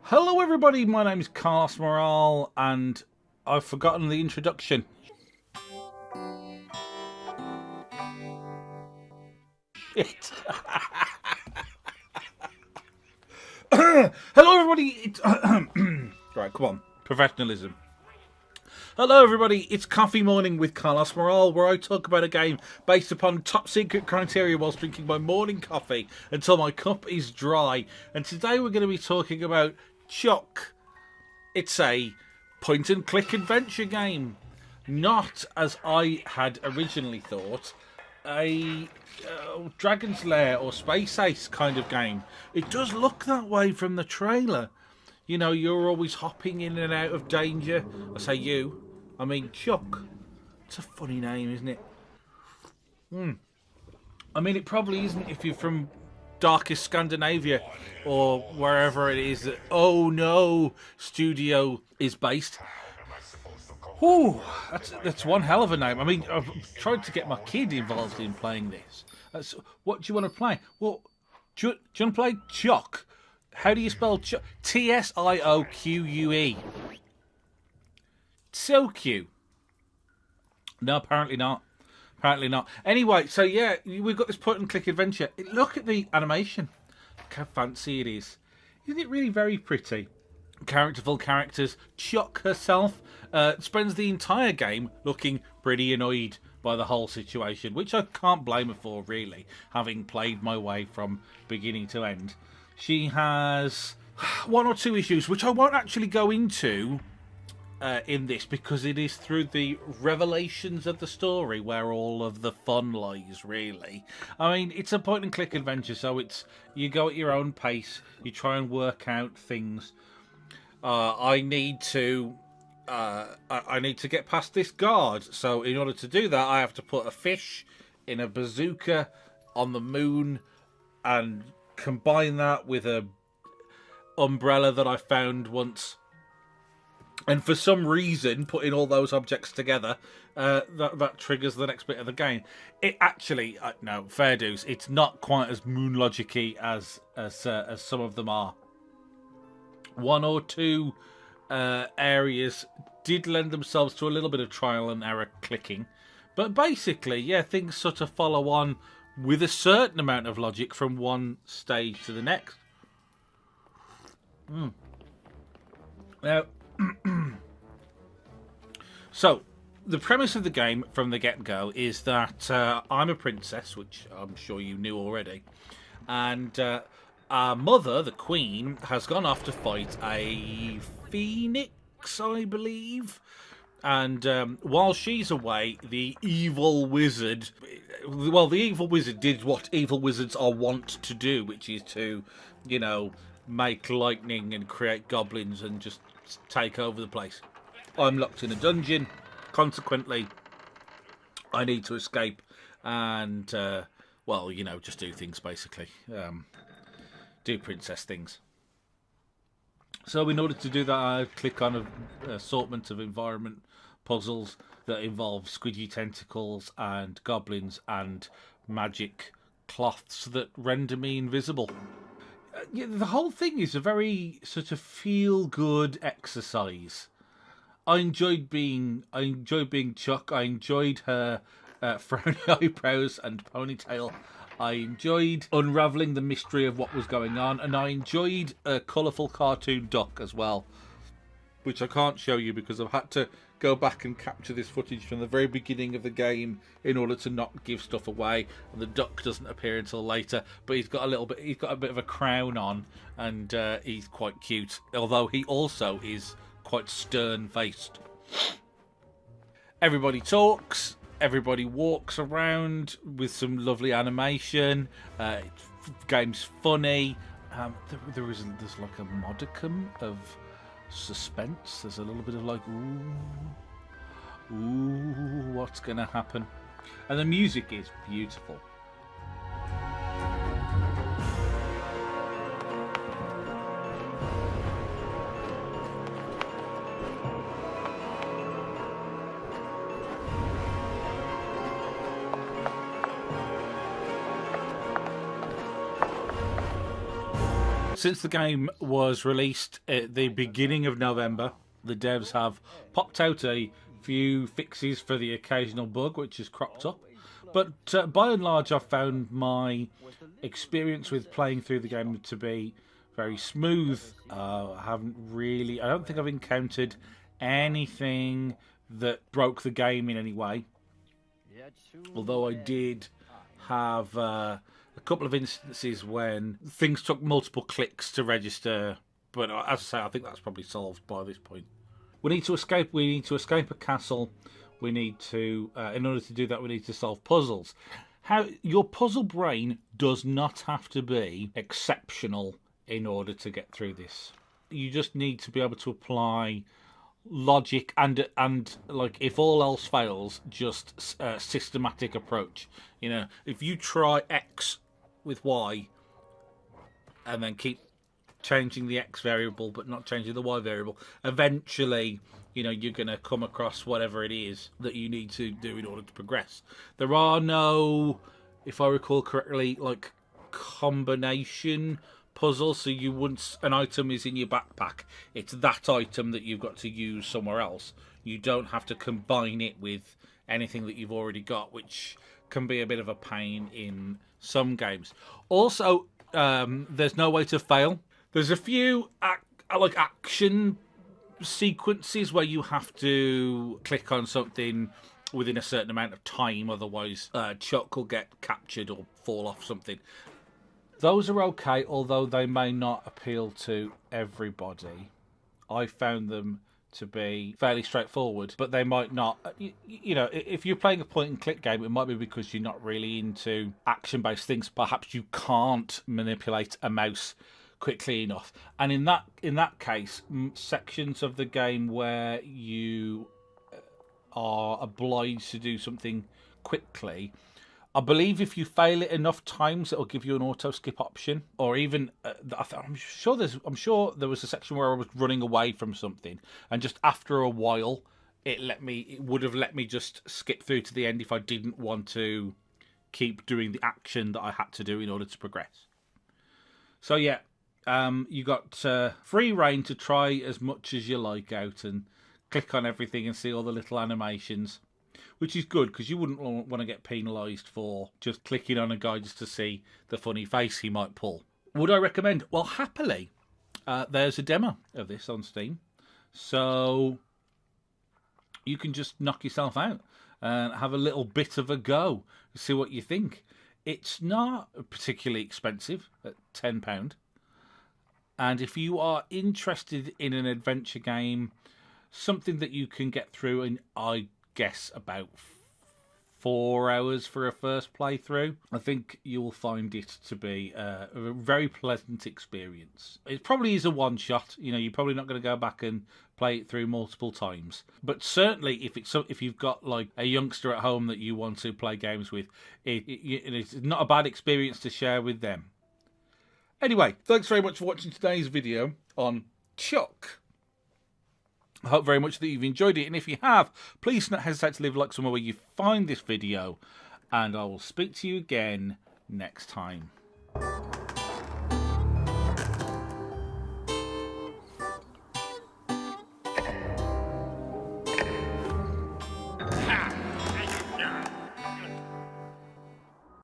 Hello everybody, my name is Carlos Morale and I've forgotten the introduction. Shit. Hello everybody, it's... right, come on, professionalism. Hello everybody, it's Coffee Morning with Carlos Morale, where I talk about a game based upon top secret criteria whilst drinking my morning coffee until my cup is dry. And today we're going to be talking about Tsioque. It's a point and click adventure game. Not, as I had originally thought, a Dragon's Lair or Space Ace kind of game. It does look that way from the trailer. You know, you're always hopping in and out of danger. I say you, I mean Tsioque. It's a funny name, isn't it? I mean, it probably isn't if you're from darkest Scandinavia or wherever it is that OhNoo studio is based. Ooh, that's one hell of a name. I mean, I've tried to get my kid involved in playing this. What do you want to play? Well, do you want to play Tsioque? How do you spell Tsioque? Tsioque. Tsioque. No, apparently not. Apparently not. Anyway, so yeah, we've got this point and click adventure. Look at the animation. Look how fancy it is. Isn't it really very pretty? Characterful characters. Tsioque herself spends the entire game looking pretty annoyed by the whole situation, which I can't blame her for, really, having played my way from beginning to end. She has one or two issues, which I won't actually go into in this, because it is through the revelations of the story where all of the fun lies, really. I mean, it's a point and click adventure, so it's you go at your own pace, you try and work out things. I need to get past this guard, so in order to do that I have to put a fish in a bazooka on the moon and combine that with a umbrella that I found once. And for some reason, putting all those objects together, that triggers the next bit of the game. It actually, no, fair dues, it's not quite as moon logic-y as some of them are. One or two areas did lend themselves to a little bit of trial and error clicking. But basically, yeah, things sort of follow on with a certain amount of logic from one stage to the next. Now, so, the premise of the game from the get-go is that I'm a princess, which I'm sure you knew already, and our mother, the queen, has gone off to fight a phoenix, I believe. And while she's away, the evil wizard... Well, the evil wizard did what evil wizards are wont to do, which is to, you know, make lightning and create goblins and just take over the place. I'm locked in a dungeon. Consequently, I need to escape and, well, you know, just do things, basically. Do princess things. So in order to do that, I click on an assortment of environment puzzles that involve squidgy tentacles and goblins and magic cloths that render me invisible. Yeah, the whole thing is a very sort of feel-good exercise. I enjoyed being Tsioque. I enjoyed her frowny eyebrows and ponytail. I enjoyed unravelling the mystery of what was going on, and I enjoyed a colourful cartoon duck as well, which I can't show you because I've had to go back and capture this footage from the very beginning of the game in order to not give stuff away. And the duck doesn't appear until later, but he's got a bit of a crown on, and he's quite cute. Although he also is quite stern-faced. Everybody talks. Everybody walks around with some lovely animation. Game's funny. There's like a modicum of suspense. There's a little bit of like, ooh, what's gonna happen? And the music is beautiful. Since the game was released at the beginning of November, the devs have popped out a few fixes for the occasional bug which has cropped up. But by and large, I've found my experience with playing through the game to be very smooth. I don't think I've encountered anything that broke the game in any way. Although I did have a couple of instances when things took multiple clicks to register. But as I say, I think that's probably solved by this point. We need to escape a castle. We need to, in order to do that, we need to solve puzzles. Your puzzle brain does not have to be exceptional in order to get through this. You just need to be able to apply logic and like, if all else fails, just a systematic approach. You know, if you try X with Y and then keep changing the X variable but not changing the Y variable, eventually, you know, you're going to come across whatever it is that you need to do in order to progress. There are no, if I recall correctly, like combination puzzles. So once an item is in your backpack, it's that item that you've got to use somewhere else. You don't have to combine it with anything that you've already got, which can be a bit of a pain in some games. Also, there's no way to fail. There's a few action sequences where you have to click on something within a certain amount of time, otherwise Tsioque will get captured or fall off something. Those are okay, although they may not appeal to everybody. I found them to be fairly straightforward, but they might not. You know, if you're playing a point-and-click game, it might be because you're not really into action-based things. Perhaps you can't manipulate a mouse quickly enough, and in that case, sections of the game where you are obliged to do something quickly, I believe if you fail it enough times, it'll give you an auto skip option, or even I'm sure there was a section where I was running away from something, and just after a while, it would have let me just skip through to the end if I didn't want to keep doing the action that I had to do in order to progress. So yeah. You got free reign to try as much as you like out and click on everything and see all the little animations, which is good because you wouldn't want to get penalised for just clicking on a guy just to see the funny face he might pull. Would I recommend? Well, happily, there's a demo of this on Steam, so you can just knock yourself out and have a little bit of a go, see what you think. It's not particularly expensive at £10. And if you are interested in an adventure game, something that you can get through in, I guess, about 4 hours for a first playthrough, I think you'll find it to be a very pleasant experience. It probably is a one-shot. You know, you're probably not going to go back and play it through multiple times. But certainly, if you've got like a youngster at home that you want to play games with, it's not a bad experience to share with them. Anyway, thanks very much for watching today's video on Tsioque. I hope very much that you've enjoyed it, and if you have, please do not hesitate to leave a like somewhere where you find this video, and I will speak to you again next time.